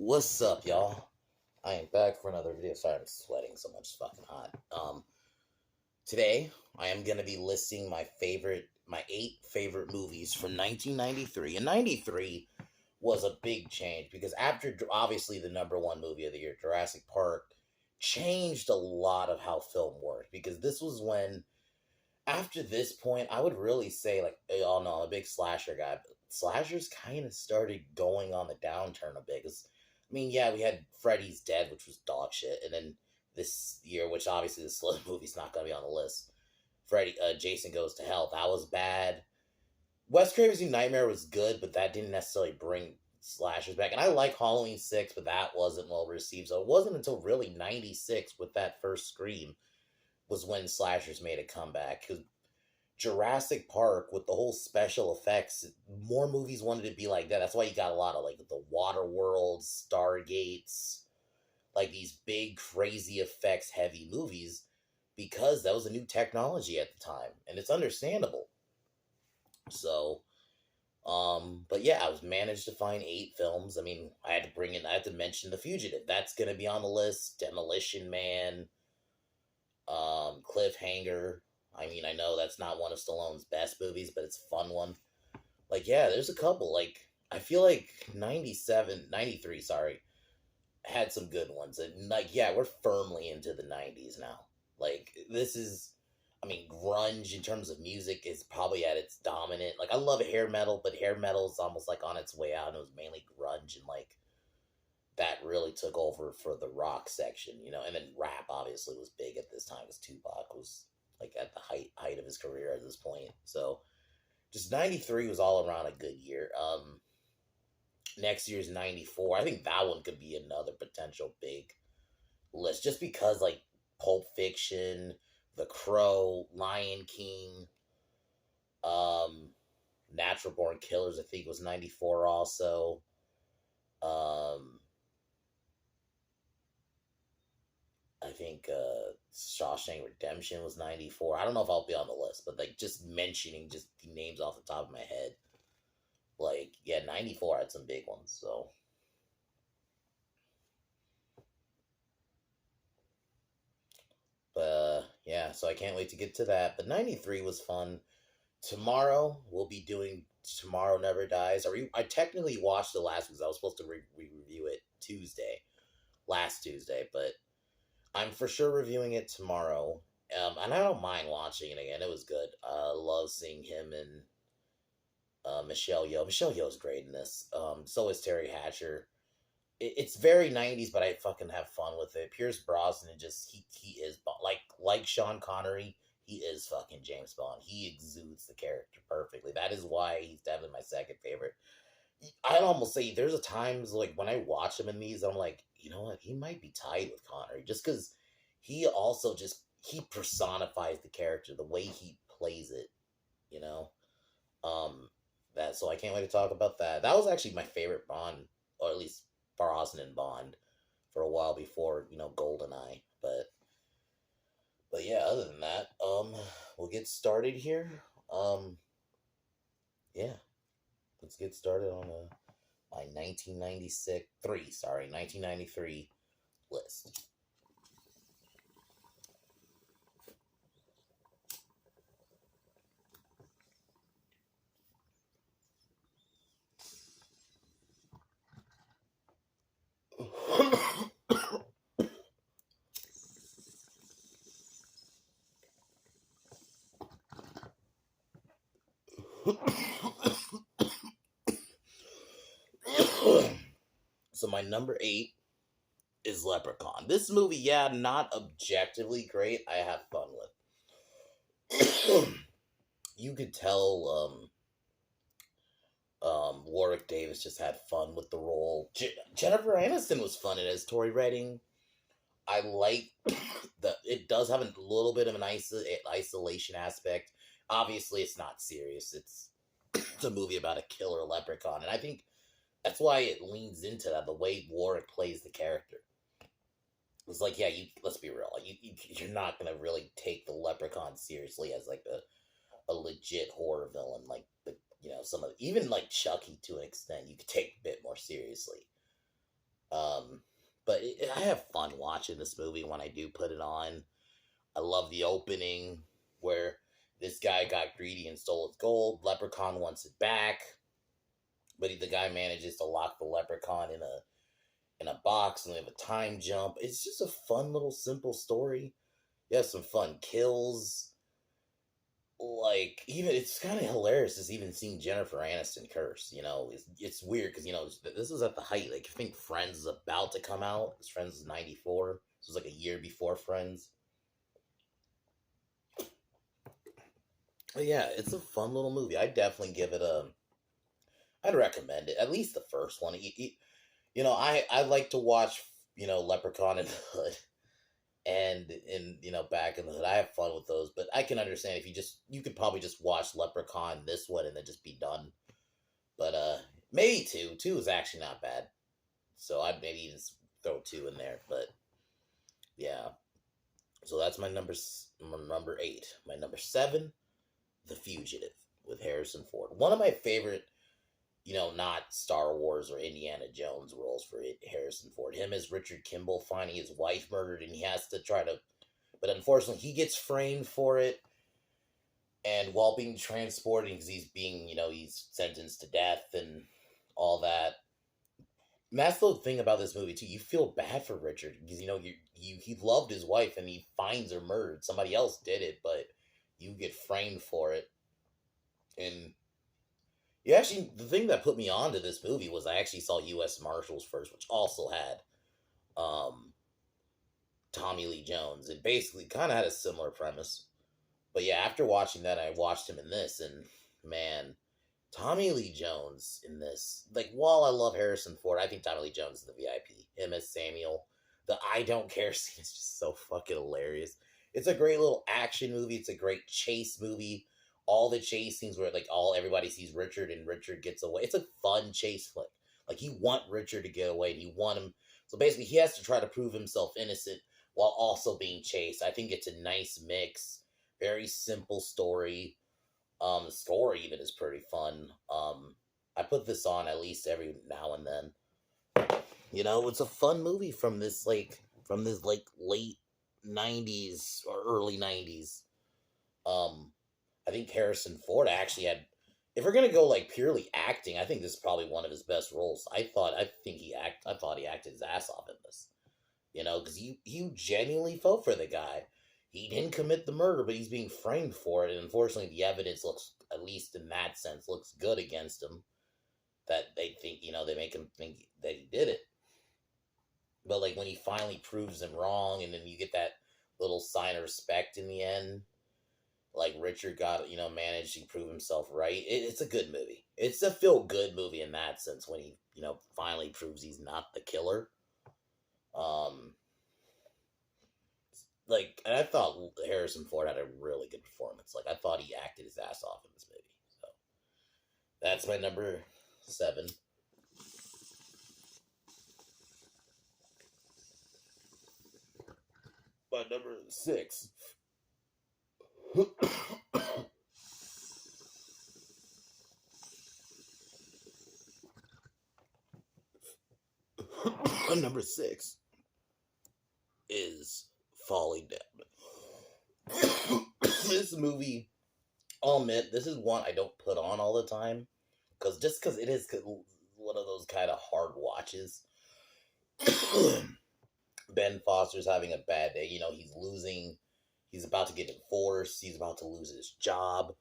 What's up, y'all? I am back for another video. Sorry, I'm sweating so much. It's fucking hot. Today I am gonna be listing my 8 favorite movies from 1993. And 93 was a big change because after obviously the number one movie of the year, Jurassic Park, changed a lot of how film worked. Because this was when, after this point, I would really say, like, y'all know I'm a big slasher guy, but slashers kind of started going on the downturn a bit. 'Cause, I mean, yeah, we had Freddy's Dead, which was dog shit, and then this year, which obviously this movie's not gonna be on the list, Jason Goes to Hell, that was bad. Wes Craven's New Nightmare was good, but that didn't necessarily bring slashers back. And I like Halloween 6, but that wasn't well received. So it wasn't until really 96 with that first Scream was when slashers made a comeback. Because Jurassic Park, with the whole special effects, more movies wanted to be like that. That's why you got a lot of like the Water Worlds, Stargates, like these big crazy effects heavy movies, because that was a new technology at the time, and it's understandable. So, but yeah, I was managed to find 8 films. I mean, I had to mention The Fugitive. That's gonna be on the list. Demolition Man, Cliffhanger. I mean, I know that's not one of Stallone's best movies, but it's a fun one. Like, yeah, there's a couple. Like, I feel like 97, 93, sorry, had some good ones. And, like, yeah, we're firmly into the 90s now. Like, this is, I mean, grunge in terms of music is probably at its dominant. Like, I love hair metal, but hair metal is almost like on its way out, and it was mainly grunge, and, like, that really took over for the rock section, and then rap obviously was big at this time because Tupac was like at the height of his career at this point. So just 93 was all around a good year. Next year's 94. I think that one could be another potential big list just because like Pulp Fiction, The Crow, Lion King, Natural Born Killers, I think was 94 also. I think Shawshank Redemption was 94. I don't know if I'll be on the list, but like just mentioning just the names off the top of my head. Like, yeah, 94 had some big ones, so. But yeah, so I can't wait to get to that. But 93 was fun. Tomorrow we'll be doing Tomorrow Never Dies. I technically watched the last because I was supposed to review it last Tuesday, but I'm for sure reviewing it tomorrow. And I don't mind watching it again. It was good. I love seeing him and Michelle Yeoh. Michelle Yeoh is great in this. So is Terry Hatcher. It's very 90s, but I fucking have fun with it. Pierce Brosnan just he is like Sean Connery. He is fucking James Bond. He exudes the character perfectly. That is why he's definitely my second favorite. I'd almost say there's a times like when I watch him in these, I'm like, you know what, he might be tied with Connery just because he also just he personifies the character the way he plays it, you know. Um, that so I can't wait to talk about that. That was actually my favorite Bond, or at least Brosnan Bond, for a while before Goldeneye. But yeah, other than that, we'll get started here. Yeah, let's get started on my 1993 list. So my number 8 is Leprechaun. This movie, yeah, not objectively great. I have fun with. You could tell Warwick Davis just had fun with the role. Jennifer Aniston was fun in it as Tori Redding. I like the. It does have a little bit of an isolation aspect. Obviously, it's not serious. It's a movie about a killer leprechaun, and I think that's why it leans into that. The way Warwick plays the character. It's like, yeah, let's be real. Like, you're not gonna really take the leprechaun seriously as like a legit horror villain. Like some of even like Chucky to an extent, you could take a bit more seriously. Um, but I have fun watching this movie when I do put it on. I love the opening where this guy got greedy and stole his gold. Leprechaun wants it back, but the guy manages to lock the leprechaun in a box, and they have a time jump. It's just a fun little simple story. You have some fun kills. Like, even it's kind of hilarious just even seeing Jennifer Aniston curse. It's weird because this was at the height. Like, I think Friends is about to come out. Because Friends is '94. This was like a year before Friends. But yeah, it's a fun little movie. I'd definitely give it a. I'd recommend it. At least the first one. I like to watch Leprechaun in the Hood and in Back in the Hood. I have fun with those, but I can understand if you could probably just watch Leprechaun this one and then just be done. But maybe two. Two is actually not bad. So I'd maybe even throw two in there. But yeah. So that's my number 8. My number 7, The Fugitive with Harrison Ford. One of my favorite, not Star Wars or Indiana Jones roles for Harrison Ford. Him as Richard Kimball finding his wife murdered, and he has to try to, but unfortunately he gets framed for it. And while being transported, because he's sentenced to death and all that. And that's the thing about this movie too. You feel bad for Richard because he loved his wife and he finds her murdered. Somebody else did it, but you get framed for it. And the thing that put me on to this movie was I actually saw U.S. Marshals first, which also had Tommy Lee Jones. It basically kind of had a similar premise. But yeah, after watching that, I watched him in this, and man, Tommy Lee Jones in this. Like, while I love Harrison Ford, I think Tommy Lee Jones is the VIP. Him as Samuel. The I don't care scene is just so fucking hilarious. It's a great little action movie. It's a great chase movie. All the chase scenes where everybody sees Richard and Richard gets away. It's a fun chase flick. Like, you want Richard to get away and you want him. So basically, he has to try to prove himself innocent while also being chased. I think it's a nice mix. Very simple story. The score even is pretty fun. I put this on at least every now and then. It's a fun movie from this late '90s or early '90s. I think Harrison Ford actually had. If we're gonna go like purely acting, I think this is probably one of his best roles. I thought he acted his ass off in this. Because you genuinely felt for the guy. He didn't commit the murder, but he's being framed for it, and unfortunately, the evidence looks, at least in that sense, looks good against him. That they think, they make him think that he did it. But like when he finally proves him wrong, and then you get that little sign of respect in the end, like Richard got, managed to prove himself right. It's a good movie. It's a feel good movie in that sense when he, finally proves he's not the killer. And I thought Harrison Ford had a really good performance. Like, I thought he acted his ass off in this movie. So, that's my number 7. My number 6. Number 6 is Falling Down. This movie, I'll admit, this is one I don't put on all the time. Because it is one of those kind of hard watches. Ben Foster's having a bad day. He's about to get divorced. He's about to lose his job.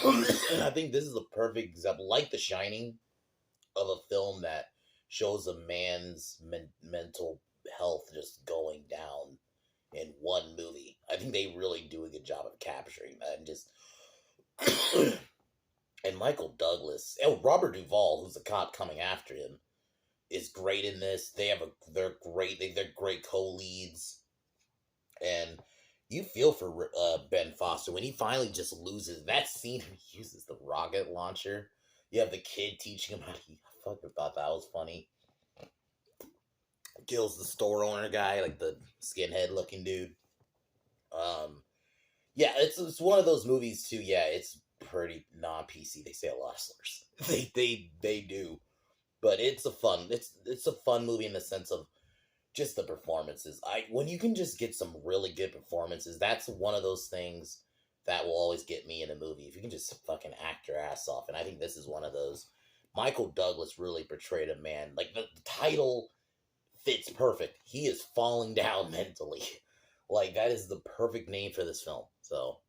And I think this is a perfect example, like The Shining, of a film that shows a man's mental health just going down in one movie. I think they really do a good job of capturing that. And just and Michael Douglas, Robert Duvall, who's the cop coming after him, is great in this. They're great co-leads, and you feel for Ben Foster when he finally just loses that scene. He uses the rocket launcher. You have the kid teaching him how to. I fucking thought that was funny. Kills the store owner guy, like the skinhead looking dude. Yeah, it's one of those movies too. Yeah, it's pretty non-PC. They say a lot of slurs. They do. But it's a fun movie in the sense of just the performances. I When you can just get some really good performances, that's one of those things that will always get me in a movie. If you can just fucking act your ass off, and I think this is one of those. Michael Douglas really portrayed a man like the title fits perfect. He is falling down mentally. Like that is the perfect name for this film. So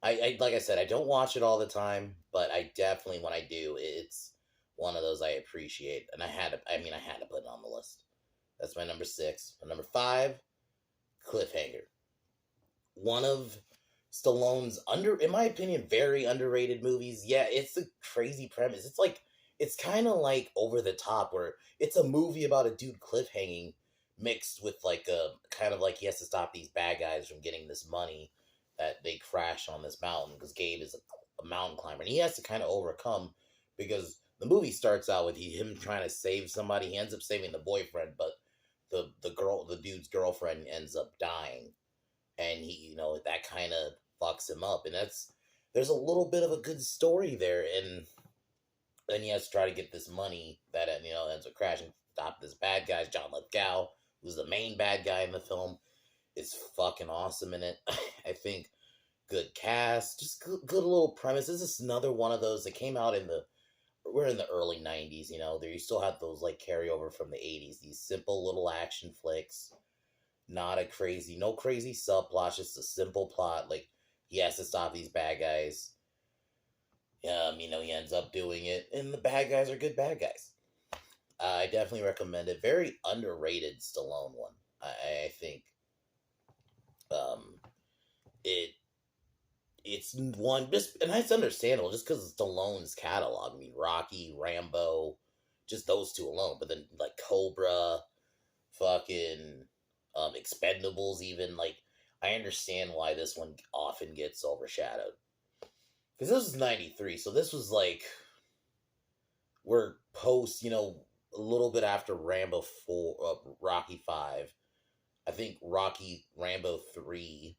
I like I said, I don't watch it all the time, but I definitely when I do, it's one of those I appreciate, and I had to put it on the list. That's my number six. My number five, Cliffhanger. One of Stallone's in my opinion, very underrated movies. Yeah, it's a crazy premise. It's kind of like over the top, where it's a movie about a dude cliffhanging mixed with like a kind of like he has to stop these bad guys from getting this money that they crash on this mountain because Gabe is a mountain climber and he has to kind of overcome because the movie starts out with him trying to save somebody. He ends up saving the boyfriend, but the dude's girlfriend ends up dying, and he that kind of fucks him up, and there's a little bit of a good story there, and then he has to try to get this money that ends up crashing. Stop this bad guy. John Lithgow, who's the main bad guy in the film, is fucking awesome in it. I think good cast, just good little premise. This is another one of those that came out we're in the early 90s, there you still have those like carryover from the 80s, these simple little action flicks, no crazy subplot, just a simple plot, like he has to stop these bad guys. He ends up doing it, and the bad guys are good bad guys. I definitely recommend it. Very underrated Stallone one. I think um, it it's one just, and that's understandable just because of Stallone's catalog. I mean, Rocky, Rambo, just those two alone. But then like Cobra, fucking Expendables, even like I understand why this one often gets overshadowed because this was '93, so this was like we're post, a little bit after Rambo 4, Rocky 5. I think Rambo 3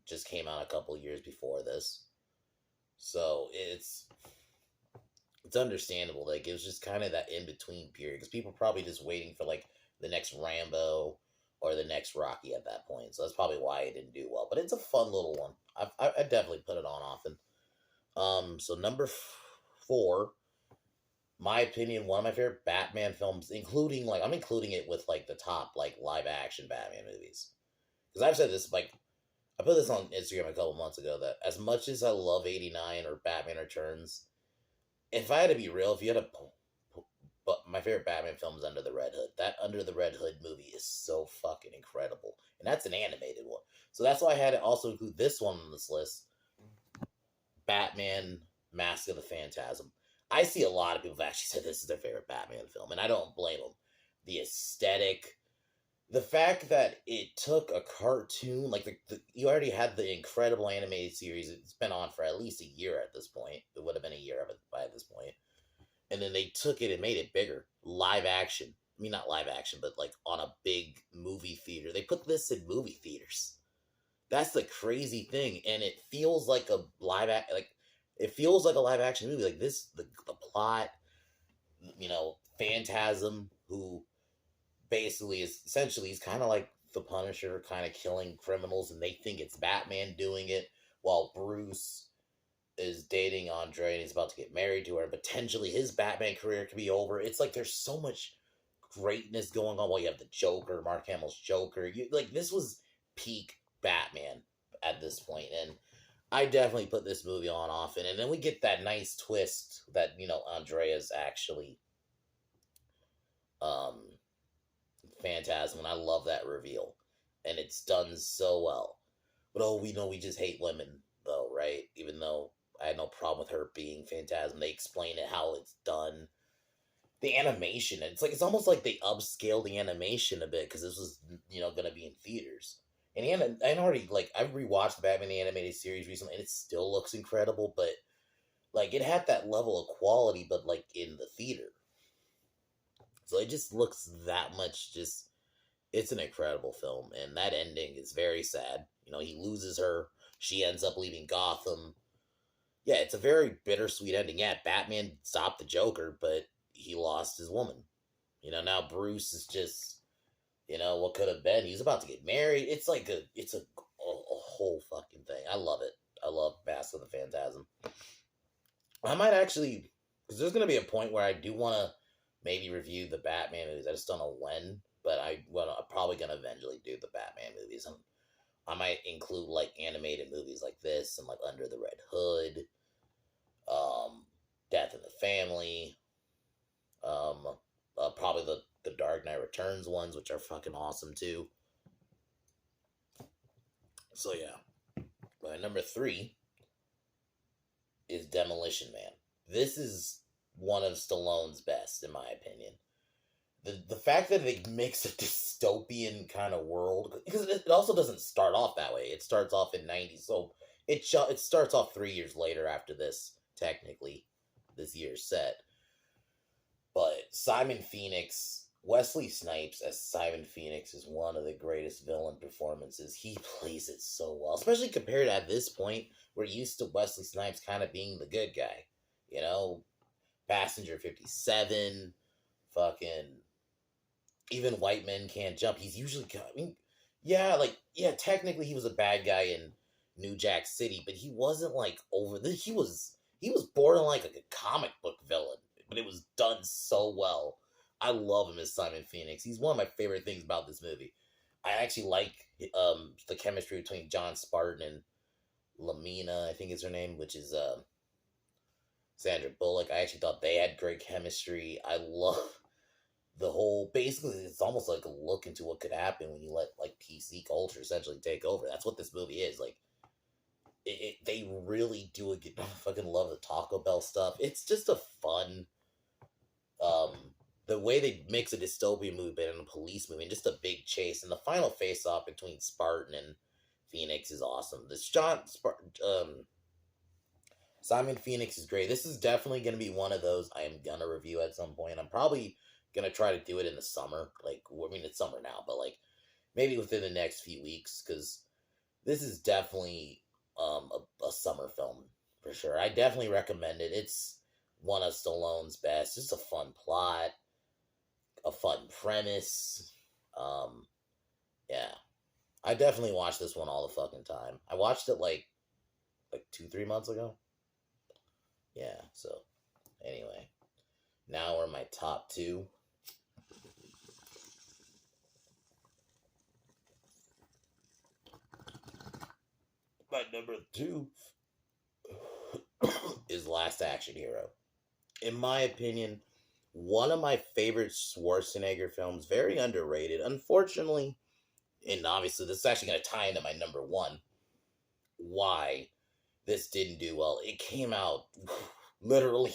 just came out a couple years before this. So it's understandable. Like it was just kind of that in between period because people probably just waiting for like the next Rambo or the next Rocky at that point. So that's probably why it didn't do well. But it's a fun little one. I definitely put it on often. So number 4, my opinion, one of my favorite Batman films, including like I'm including it with like the top like live action Batman movies. Because I've said this like I put this on Instagram a couple months ago that as much as I love '89 or Batman Returns, if I had to be real, if you had to, but my favorite Batman film is Under the Red Hood. That Under the Red Hood movie is so fucking incredible, and that's an animated one. So that's why I had to also include this one on this list, Batman: Mask of the Phantasm. I see a lot of people have actually said this is their favorite Batman film, and I don't blame them. The aesthetic, the fact that it took a cartoon, like you already had the incredible animated series. It's been on for at least a year at this point. It would have been a year of it by this point. And then they took it and made it bigger. Live action. I mean, not live action, but like on a big movie theater. They put this in movie theaters. That's the crazy thing. And it feels like a it feels like a live action movie. Like this, the plot, Phantasm, who basically is essentially he's kind of like the Punisher, kind of killing criminals, and they think it's Batman doing it, while Bruce is dating Andre and he's about to get married to her. And potentially his Batman career could be over. It's like there's so much greatness going on. While you have the Joker, Mark Hamill's Joker, like this was peak Batman at this point, and I definitely put this movie on often. And then we get that nice twist that Andrea's actually um Phantasm, and I love that reveal, and it's done so well. But we know we just hate women, though, right? Even though I had no problem with her being Phantasm, they explain it how it's done. The animation, it's almost like they upscaled the animation a bit because this was going to be in theaters. And I already I've rewatched the Batman the Animated Series recently, and it still looks incredible. But like it had that level of quality, but like in the theater. So it just looks that much it's an incredible film, and that ending is very sad. He loses her, she ends up leaving Gotham. Yeah, it's a very bittersweet ending. Yeah, Batman stopped the Joker, but he lost his woman. Now Bruce is just, what could have been. He's about to get married. It's like a whole fucking thing. I love it. I love Mask of the Phantasm. I might actually, because there's going to be a point where I do want to maybe review the Batman movies. I just don't know when, but I'm probably going to eventually do the Batman movies. I might include like animated movies like this and like Under the Red Hood, Death in the Family, probably the Dark Knight Returns ones, which are fucking awesome too. So yeah, my number 3 is Demolition Man. This is one of Stallone's best, in my opinion. The fact that it makes a dystopian kind of world, because it also doesn't start off that way. It starts off in 90s, so it starts off 3 years later after this, technically, this year's set. But Simon Phoenix, Wesley Snipes as Simon Phoenix is one of the greatest villain performances. He plays it so well, especially compared to at this point, we're used to Wesley Snipes kind of being the good guy. Passenger 57, fucking, even White Men Can't Jump. He's usually, technically he was a bad guy in New Jack City, but he wasn't like over this. He was borderline like a comic book villain, but it was done so well. I love him as Simon Phoenix. He's one of my favorite things about this movie. I actually like the chemistry between John Spartan and Lamina, I think is her name, which is Sandra Bullock. I actually thought they had great chemistry. I love the whole, basically, it's almost like a look into what could happen when you let like PC culture essentially take over. That's what this movie is. Like, they really do I fucking love the Taco Bell stuff. It's just a fun, the way they mix a dystopian movie and a police movie and just a big chase, and the final face off between Spartan and Phoenix is awesome. Simon Phoenix is great. This is definitely going to be one of those I am going to review at some point. I'm probably going to try to do it in the summer. It's summer now, but maybe within the next few weeks, because this is definitely a summer film for sure. I definitely recommend it. It's one of Stallone's best. Just a fun plot, a fun premise. Yeah. I definitely watch this one all the fucking time. I watched it like 2-3 months ago. Yeah, so anyway, now we're my top 2. My number 2 is Last Action Hero. In my opinion, one of my favorite Schwarzenegger films, very underrated. Unfortunately, and obviously this is actually going to tie into my number 1, why this didn't do well. It came out literally,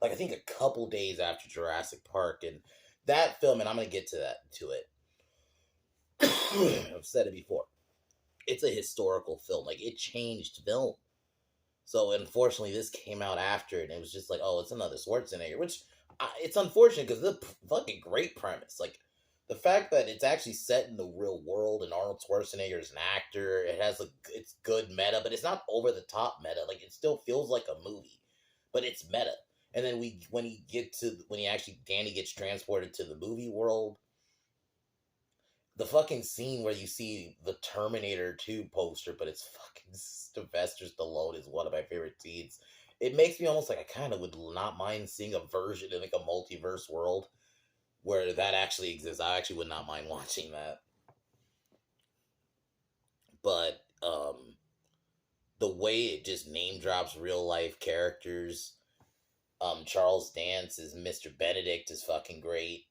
I think a couple days after Jurassic Park, and that film, and I'm going to get to it. I've said it before. It's a historical film. It changed film. So, unfortunately, this came out after, and it was just it's another Schwarzenegger, which, it's unfortunate, because it's a fucking great premise. The fact that it's actually set in the real world, and Arnold Schwarzenegger is an actor, it's good meta, but it's not over the top meta. It still feels like a movie, but it's meta. And then Danny gets transported to the movie world, the fucking scene where you see the Terminator 2 poster, but it's fucking Sylvester Stallone, is one of my favorite scenes. It makes me almost I kind of would not mind seeing a version in a multiverse world where that actually exists. I actually would not mind watching that. But the way it just name drops real life characters. Charles Dance as Mr. Benedict is fucking great.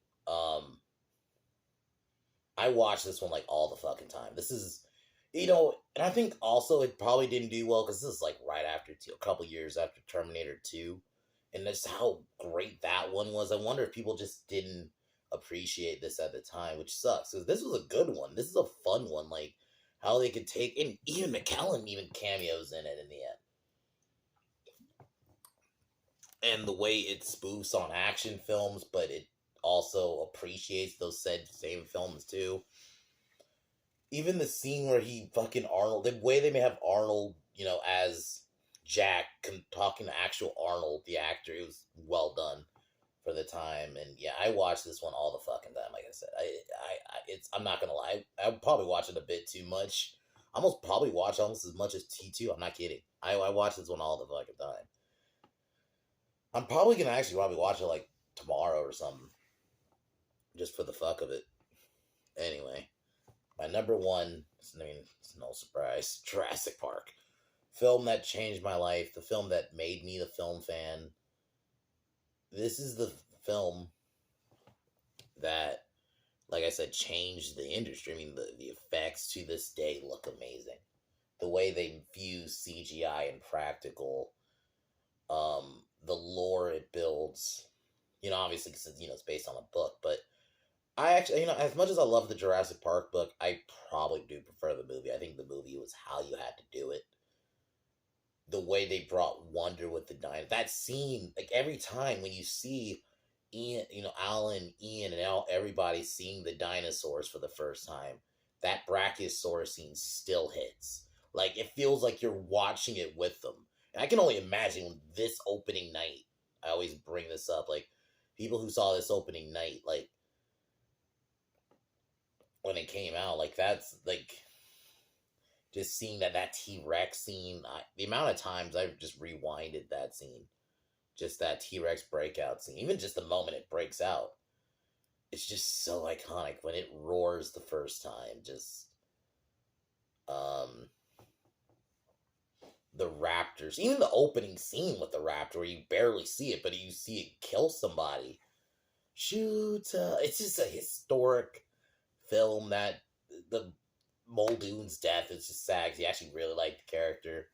I watch this one all the fucking time. This is, and I think also it probably didn't do well because this is right after a couple years after Terminator 2, and that's how great that one was. I wonder if people just didn't appreciate this at the time, which sucks, because this was a good one. This is a fun one, how they could take, and Ian McKellen even cameos in it in the end. And the way it spoofs on action films, but it also appreciates those same films too. Even the scene where Arnold, the way they may have Arnold, as Jack talking to actual Arnold, the actor, it was well done. for the time. And yeah, I watch this one all the fucking time. Like I said, I'm not gonna lie. I probably watch it a bit too much. I almost probably watch almost as much as T2. I'm not kidding. I watch this one all the fucking time. I'm probably gonna actually probably watch it like tomorrow or something, just for the fuck of it. Anyway, my number one, I mean, it's no surprise, Jurassic Park. Film that changed my life, the film that made me the film fan. This is the film that, like I said, changed the industry. I mean, the effects to this day look amazing. The way they fuse CGI and practical, the lore it builds. Obviously, because it's based on a book, but I actually, as much as I love the Jurassic Park book, I probably do prefer the movie. I think the movie was how you had to do it. The way they brought wonder with the dinosaurs. That scene, like every time when you see Ian, Alan, Ian, and everybody seeing the dinosaurs for the first time, that Brachiosaurus scene still hits. Like, it feels like you're watching it with them. And I can only imagine this opening night. I always bring this up. Like, people who saw this opening night, like, when it came out, like, that's, like, just seeing that T-Rex scene, the amount of times I've just rewinded that scene. Just that T-Rex breakout scene. Even just the moment it breaks out. It's just so iconic when it roars the first time. Just, the raptors. Even the opening scene with the raptor where you barely see it, but you see it kill somebody. Shoot. It's just a historic film that the Muldoon's death is just sad because he actually really liked the character.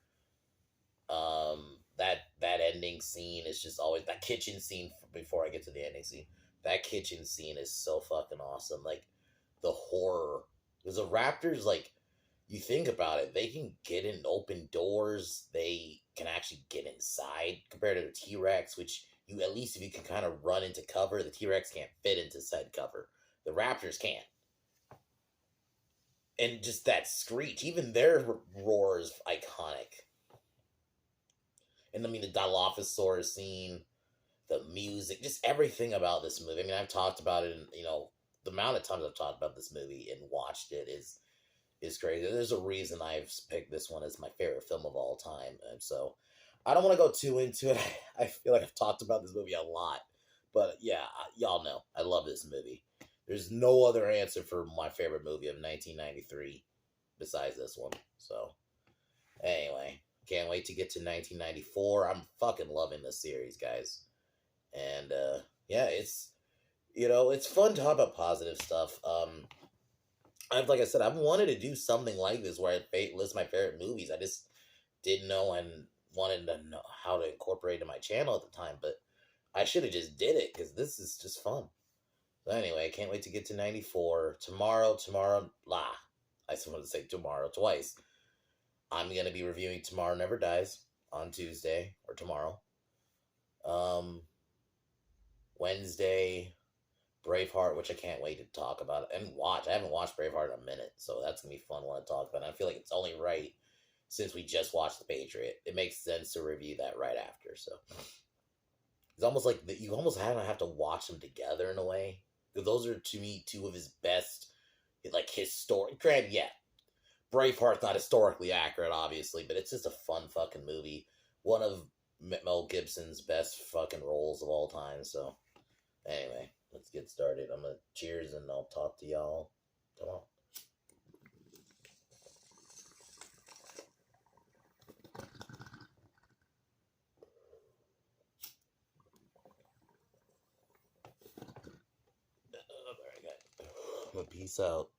That ending scene is just always that kitchen scene. Before I get to the ending scene, that kitchen scene is so fucking awesome. Like the horror, because the raptors, like, you think about it, they can get in open doors. They can actually get inside compared to the T-Rex, which at least if you can kind of run into cover, the T-Rex can't fit into said cover. The raptors can. And just that screech, even their roar is iconic. And I mean, the Dilophosaurus scene, the music, just everything about this movie. I mean, I've talked about it, and the amount of times I've talked about this movie and watched it is crazy. There's a reason I've picked this one as my favorite film of all time, and so I don't want to go too into it. I feel like I've talked about this movie a lot, but yeah, y'all know I love this movie. There's no other answer for my favorite movie of 1993 besides this one. So anyway, can't wait to get to 1994. I'm fucking loving this series, guys. And yeah, it's fun to talk about positive stuff. Like I said, I've wanted to do something like this where I list my favorite movies. I just didn't know and wanted to know how to incorporate it in my channel at the time, but I should have just did it because this is just fun. So anyway, I can't wait to get to 94. Tomorrow, I just wanted to say tomorrow twice. I'm going to be reviewing Tomorrow Never Dies on Tuesday, or tomorrow. Wednesday, Braveheart, which I can't wait to talk about and watch. I haven't watched Braveheart in a minute, so that's going to be fun one to talk about. And I feel like it's only right, since we just watched The Patriot. It makes sense to review that right after, so. It's almost like you almost have to watch them together in a way. Because those are, to me, two of his best, like, historic. Granted, yeah, Braveheart's not historically accurate, obviously, but it's just a fun fucking movie. One of Mel Gibson's best fucking roles of all time, so. Anyway, let's get started. I'm gonna cheers and I'll talk to y'all tomorrow. Peace out.